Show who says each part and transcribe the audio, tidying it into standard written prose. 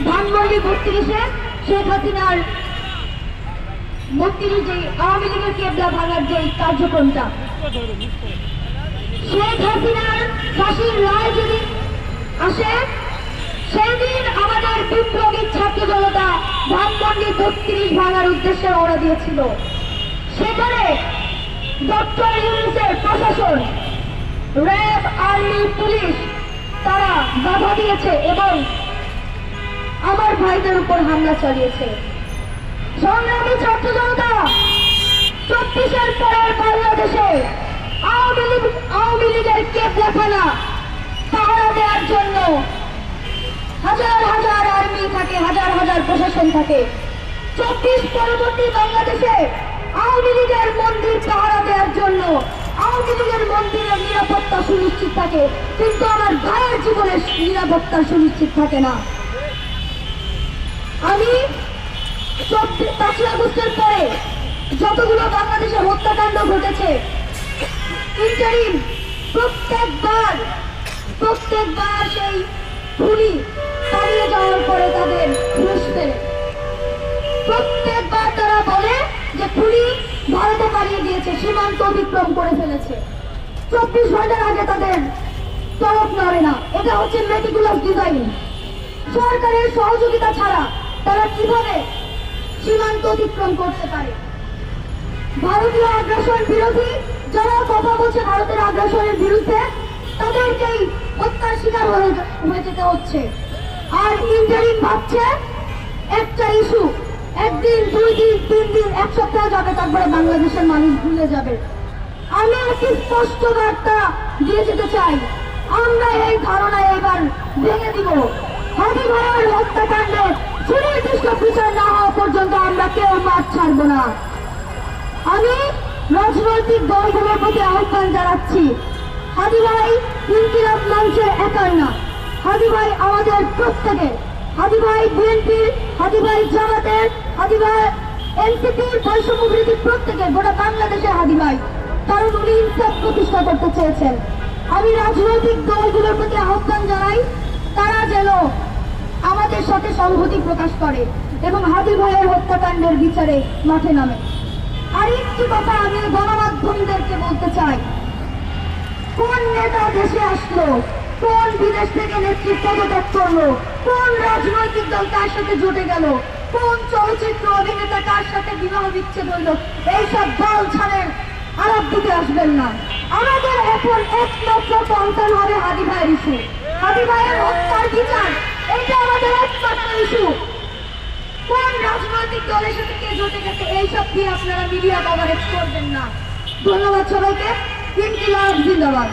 Speaker 1: ধানমন্ডি ৩২-এ শেখ হাসিনার মন্ত্রী যে আওয়ামী লীগের কেবলা ভাঙার যে কার্যক্রমটা, শেখ হাসিনার ফাঁসির রায় যেদিন আসে সেদিন আমাদের বিপ্লবী ছাত্র জনতা ধানমন্ডি ৩২ ভাঙার উদ্দেশ্যে রওনা দিয়েছিল। সেখানে ডক্টর ইউনূসের প্রশাসন, র্যাব, আর্মি, পুলিশ তারা বাধা দিয়েছে এবং আমার ভাইদের উপর হামলা চালিয়েছে। সংগ্রামী ছাত্র জনতা, ২৪-এর পরের বাংলাদেশে আওয়ামী লীগের কেবলাখানা পাহারা দেওয়ার জন্য হাজার হাজার আর্মি থাকে, হাজার হাজার প্রশাসন থাকে। ২৪ পরবর্তী বাংলাদেশে আওয়ামী লীগের মন্দির পাহারা দেওয়ার জন্য আওয়ামী লীগের মন্দিরের নিরাপত্তা সুনিশ্চিত থাকে, কিন্তু আমার ভাইয়ের জীবনের নিরাপত্তা সুনিশ্চিত থাকে না। আমি ৫ই আগস্টের পরে যতগুলো বাংলাদেশে হত্যাকাণ্ড ঘটেছে, ইন্টারিম প্রত্যেকবার সেই খুনি পালিয়ে যাওয়ার পরে তাদের ঘুষ ফেলে, প্রত্যেকবার তারা বলে যে খুনি ভারতে পালিয়ে গিয়েছে, সীমান্ত অতিক্রম করে ফেলেছে। ২৪ ঘন্টার আগে তাদের তরফ নড়ে না। এটা হচ্ছে মেটিকুলাস ডিজাইন। সরকারের সহযোগিতা ছাড়া তারা কিভাবে সীমান্ত অতিক্রম করতে পারে? ভারতীয় আগ্রাসন বিরোধী যারা কথা বলছে ভারতের আগ্রাসনের বিরুদ্ধে, তাদেরকেই হত্যার শিকার হয়ে যেতে হচ্ছে। আর ইন্টারিম ভাবছে একটা ইস্যু একদিন, ২ দিন, ৩ দিন, ১ সপ্তাহ যাবে, তারপরে বাংলাদেশের মানুষ ভুলে যাবে। আমি একটি স্পষ্ট বার্তা দিয়ে যেতে চাই, আমরা এই ধারণা এবার ভেঙে দিব। হাদি ভাইয়ের হত্যাকাণ্ডে সুনির্দিষ্ট বিচার না হওয়া পর্যন্ত আমরা কেউ মাঠ ছাড়ব না। আমি রাজনৈতিক দলগুলোর প্রতি আহ্বান জানাচ্ছি, হাদি ভাই ইনকিলাব মঞ্চের একার না, হাদি ভাই আমাদের প্রত্যেকের। হাদি ভাই বিএনপির, হাদি ভাই জামাতের, হাদি ভাই এনসিপির, বৈষম্য বিরোধী প্রত্যেকের, গোটা বাংলাদেশের হাদি ভাই, কারণ উনি ইনসাফ প্রতিষ্ঠা করতে চেয়েছেন। আমি রাজনৈতিক দলগুলোর প্রতি আহ্বান জানাই, তারা যেন আমাদের সাথে সংহতি প্রকাশ করে এবং হাদি ভাইয়ের হত্যাকাণ্ডের বিচারে মাঠে নামে। আর একটি কথা আমি গণমাধ্যমদেরকে বলতে চাই, কোন নেতা দেশে আসলো, কোন বিদেশ থেকে নেতৃত্ব পদত্যাগ করলো, কোন রাজনৈতিক দল কার সাথে জুটে গেল, কোন চলচ্চিত্র অভিনেতা কার সাথে বিবাহ বিচ্ছেদ হইল, এইসব দল ছাড়ের আলাপ দিতে আসবেন না। আমাদের এখন একমাত্র কনসার্ন হবে হাদি ভাইয়ের ইস্যু, হাদি ভাইয়ের হত্যার বিচার, এটা আমাদের একমাত্র ইস্যু। কোন রাজনৈতিক দলের সাথে কে জুটে গেছে এইসব দিয়ে আপনারা মিডিয়া কভারেজ করবেন না। ধন্যবাদ সবাইকে। ইনকিলাব জিন্দাবাদ।